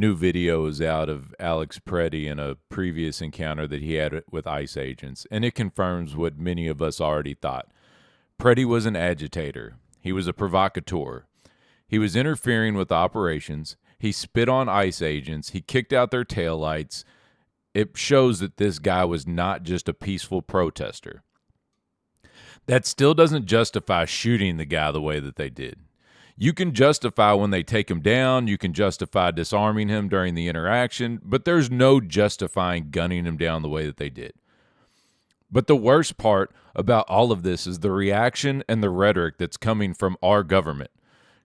new video is out of Alex Pretti in a previous encounter that he had with ICE agents, and it confirms what many of us already thought. Pretti was an agitator. He was a provocateur. He was interfering with operations. He spit on ICE agents. He kicked out their taillights. It shows that this guy was not just a peaceful protester. That still doesn't justify shooting the guy the way that they did. You can justify when they take him down. You can justify disarming him during the interaction, but there's no justifying gunning him down the way that they did. But the worst part about all of this is the reaction and the rhetoric that's coming from our government.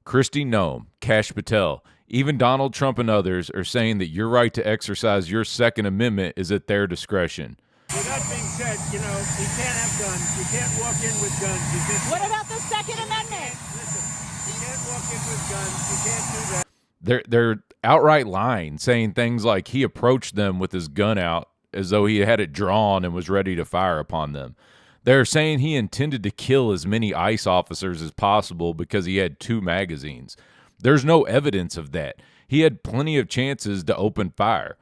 Kristi Noem, Kash Patel, even Donald Trump and others are saying that your right to exercise your Second Amendment is at their discretion. With that being said, you can't have guns. You can't walk in with guns. What about the Second Amendment? Listen, you can't walk in with guns. You can't do that. They're outright lying, saying things like he approached them with his gun out as though he had it drawn and was ready to fire upon them. They're saying he intended to kill as many ICE officers as possible because he had 2 magazines. There's no evidence of that. He had plenty of chances to open fire.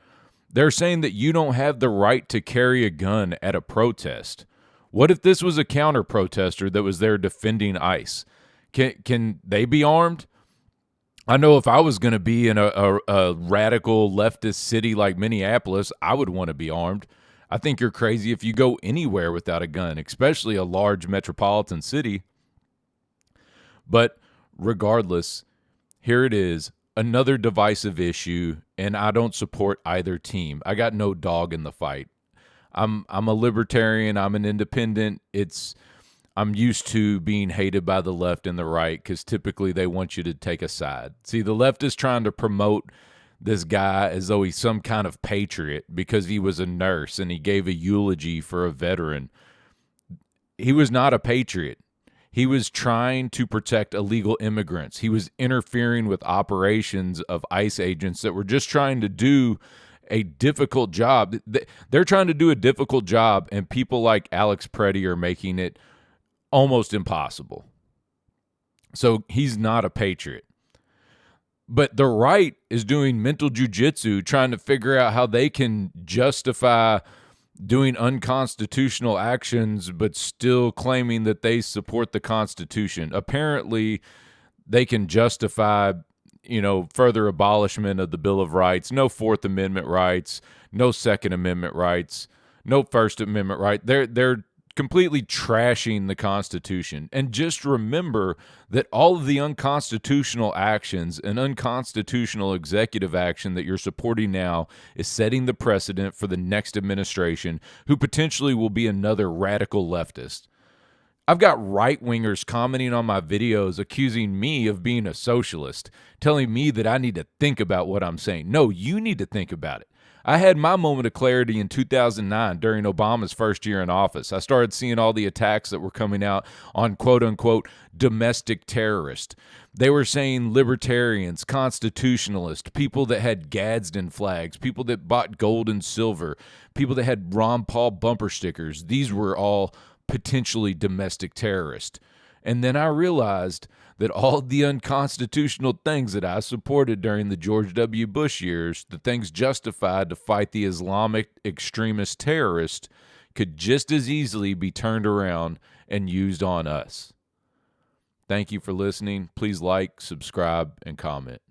They're saying that you don't have the right to carry a gun at a protest. What if this was a counter-protester that was there defending ICE? Can they be armed? I know if I was going to be in a radical leftist city like Minneapolis, I would want to be armed. I think you're crazy if you go anywhere without a gun, especially a large metropolitan city. But regardless, here it is, another divisive issue, and I don't support either team. I got no dog in the fight. I'm a libertarian. I'm an independent. I'm used to being hated by the left and the right because typically they want you to take a side. See, the left is trying to promote this guy as though he's some kind of patriot because he was a nurse and he gave a eulogy for a veteran. He was not a patriot. He was trying to protect illegal immigrants. He was interfering with operations of ICE agents that were just trying to do a difficult job. They're trying to do a difficult job, and people like Alex Pretti are making it almost impossible. So he's not a patriot. But the right is doing mental jujitsu, trying to figure out how they can justify doing unconstitutional actions, but still claiming that they support the Constitution. Apparently, they can justify, further abolishment of the Bill of Rights, no Fourth Amendment rights, no Second Amendment rights, no First Amendment right. They're completely trashing the Constitution. And just remember that all of the unconstitutional actions and unconstitutional executive action that you're supporting now is setting the precedent for the next administration, who potentially will be another radical leftist. I've got right-wingers commenting on my videos accusing me of being a socialist, telling me that I need to think about what I'm saying. No, you need to think about it. I had my moment of clarity in 2009 during Obama's first year in office. I started seeing all the attacks that were coming out on quote-unquote domestic terrorists. They were saying libertarians, constitutionalists, people that had Gadsden flags, people that bought gold and silver, people that had Ron Paul bumper stickers. These were all potentially domestic terrorists. And then I realized that all the unconstitutional things that I supported during the George W. Bush years, the things justified to fight the Islamic extremist terrorists, could just as easily be turned around and used on us. Thank you for listening. Please like, subscribe, and comment.